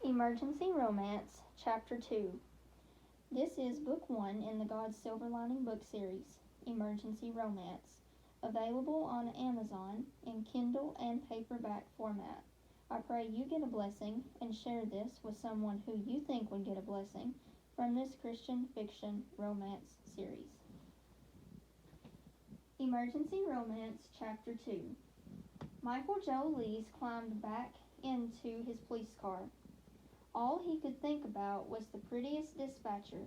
Emergency Romance, Chapter 2. This is Book 1 in the God's Silver Lining book series, Emergency Romance, available on Amazon in Kindle and paperback format. I pray you get a blessing and share this with someone who you think would get a blessing from this Christian fiction romance series. Emergency Romance, Chapter 2. Michael Joe Lees climbed back into his police car. All he could think about was the prettiest dispatcher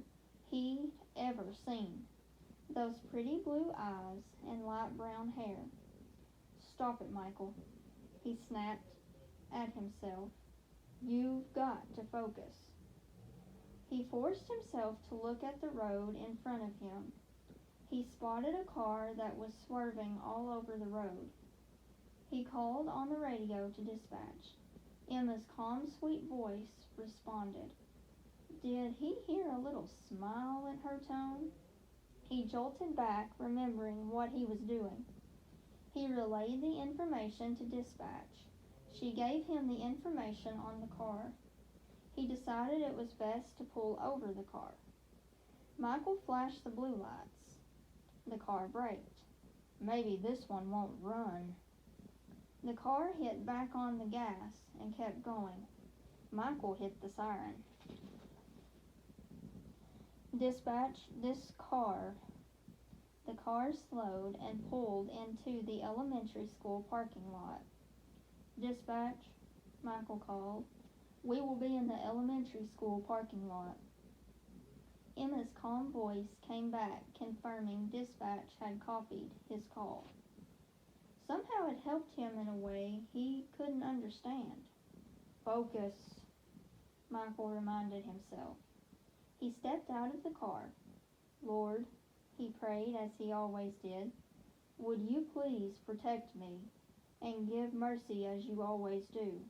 he'd ever seen. Those pretty blue eyes and light brown hair. "Stop it, Michael," he snapped at himself. "You've got to focus." He forced himself to look at the road in front of him. He spotted a car that was swerving all over the road. He called on the radio to dispatch. Emma's calm, sweet voice responded. Did he hear a little smile in her tone? He jolted back, remembering what he was doing. He relayed the information to dispatch. She gave him the information on the car. He decided it was best to pull over the car. Michael flashed the blue lights. The car braked. Maybe this one won't run. The car hit back on the gas and kept going. Michael hit the siren. Dispatch, this car. The car slowed and pulled into the elementary school parking lot. Dispatch, Michael called. We will be in the elementary school parking lot. Emma's calm voice came back, confirming dispatch had copied his call. Somehow it helped him in a way he couldn't understand. Focus, Michael reminded himself. He stepped out of the car. Lord, he prayed as he always did, would you please protect me and give mercy as you always do.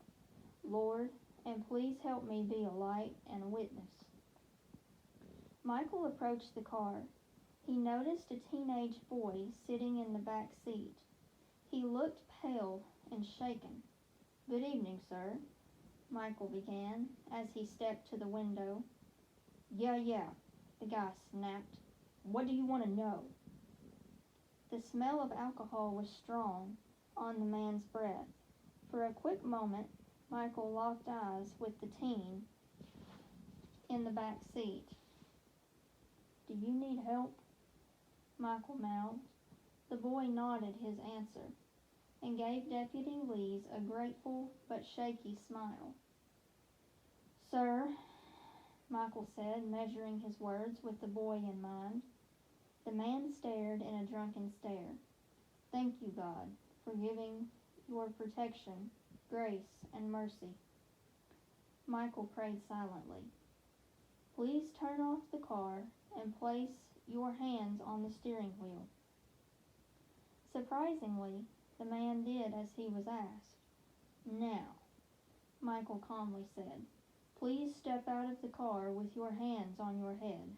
Lord, and please help me be a light and a witness. Michael approached the car. He noticed a teenage boy sitting in the back seat. He looked pale and shaken. Good evening, sir, Michael began as he stepped to the window. Yeah, the guy snapped. What do you want to know? The smell of alcohol was strong on the man's breath. For a quick moment, Michael locked eyes with the teen in the back seat. Do you need help? Michael mouthed. The boy nodded his answer and gave Deputy Lees a grateful but shaky smile. Sir, Michael said, measuring his words with the boy in mind. The man stared in a drunken stare. Thank you, God, for giving your protection, grace, and mercy. Michael prayed silently. Please turn off the car and place your hands on the steering wheel. Surprisingly, the man did as he was asked. Now, Michael calmly said, please step out of the car with your hands on your head.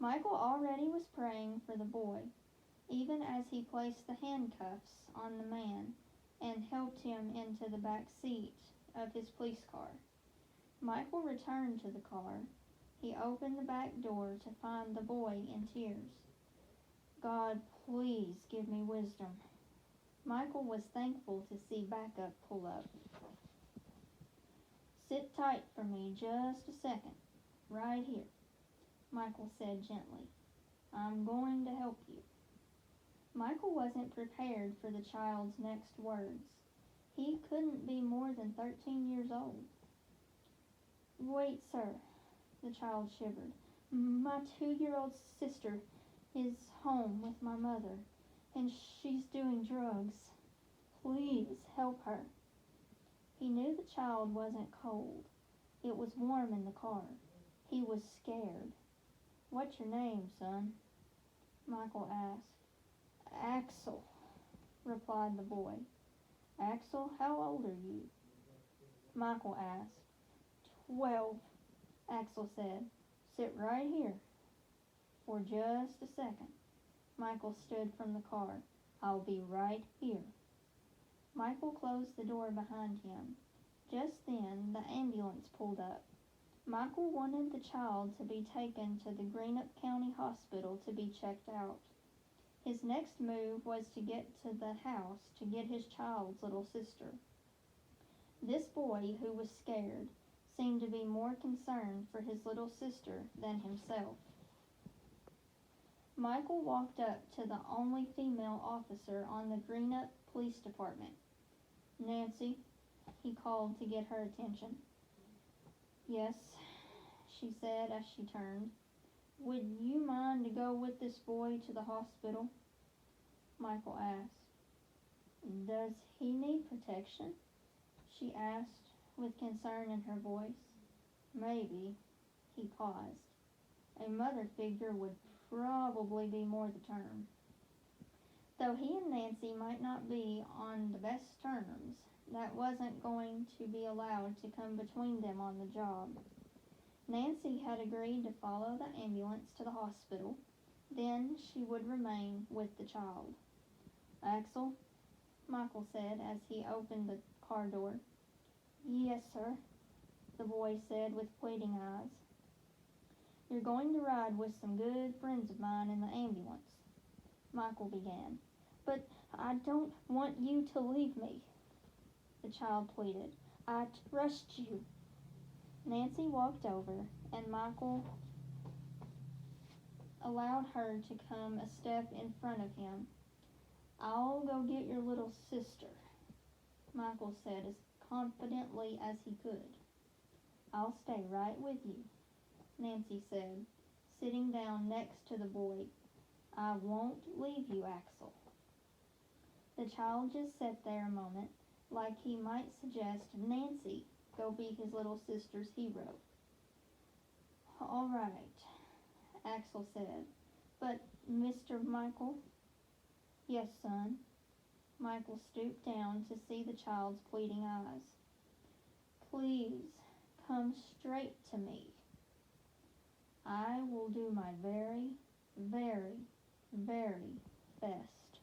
Michael already was praying for the boy, even as he placed the handcuffs on the man and helped him into the back seat of his police car. Michael returned to the car. He opened the back door to find the boy in tears. God, please give me wisdom. Michael was thankful to see backup pull up. Sit tight for me just a second, right here, Michael said gently. I'm going to help you. Michael wasn't prepared for the child's next words. He couldn't be more than 13 years old. Wait, sir, the child shivered. My 2-year-old sister is home with my mother, and she's doing drugs. Please help her. He knew the child wasn't cold. It was warm in the car. He was scared. What's your name, son? Michael asked. Axel, replied the boy. Axel, how old are you? Michael asked. 12, Axel said. Sit right here. For just a second. Michael stood from the car. I'll be right here. Michael closed the door behind him. Just then, the ambulance pulled up. Michael wanted the child to be taken to the Greenup County Hospital to be checked out. His next move was to get to the house to get his child's little sister. This boy, who was scared, seemed to be more concerned for his little sister than himself. Michael walked up to the only female officer on the Greenup Police Department. "Nancy," he called to get her attention. "Yes," she said as she turned. "Would you mind to go with this boy to the hospital?" Michael asked. "Does he need protection?" she asked with concern in her voice. "Maybe." He paused. "A mother figure would probably be more the term." Though he and Nancy might not be on the best terms, that wasn't going to be allowed to come between them on the job. Nancy had agreed to follow the ambulance to the hospital. Then she would remain with the child. "Axel," Michael said as he opened the car door. "Yes, sir," the boy said with pleading eyes. "You're going to ride with some good friends of mine in the ambulance," Michael began. "But I don't want you to leave me," the child pleaded. "I trust you." Nancy walked over, and Michael allowed her to come a step in front of him. "I'll go get your little sister," Michael said as confidently as he could. "I'll stay right with you," Nancy said, sitting down next to the boy. "I won't leave you, Axel." The child just sat there a moment, like he might suggest Nancy go be his little sister's hero. "All right," Axel said. "But, Mr. Michael—" "Yes, son." Michael stooped down to see the child's pleading eyes. "Please, come straight to me. I will do my very, very, very best."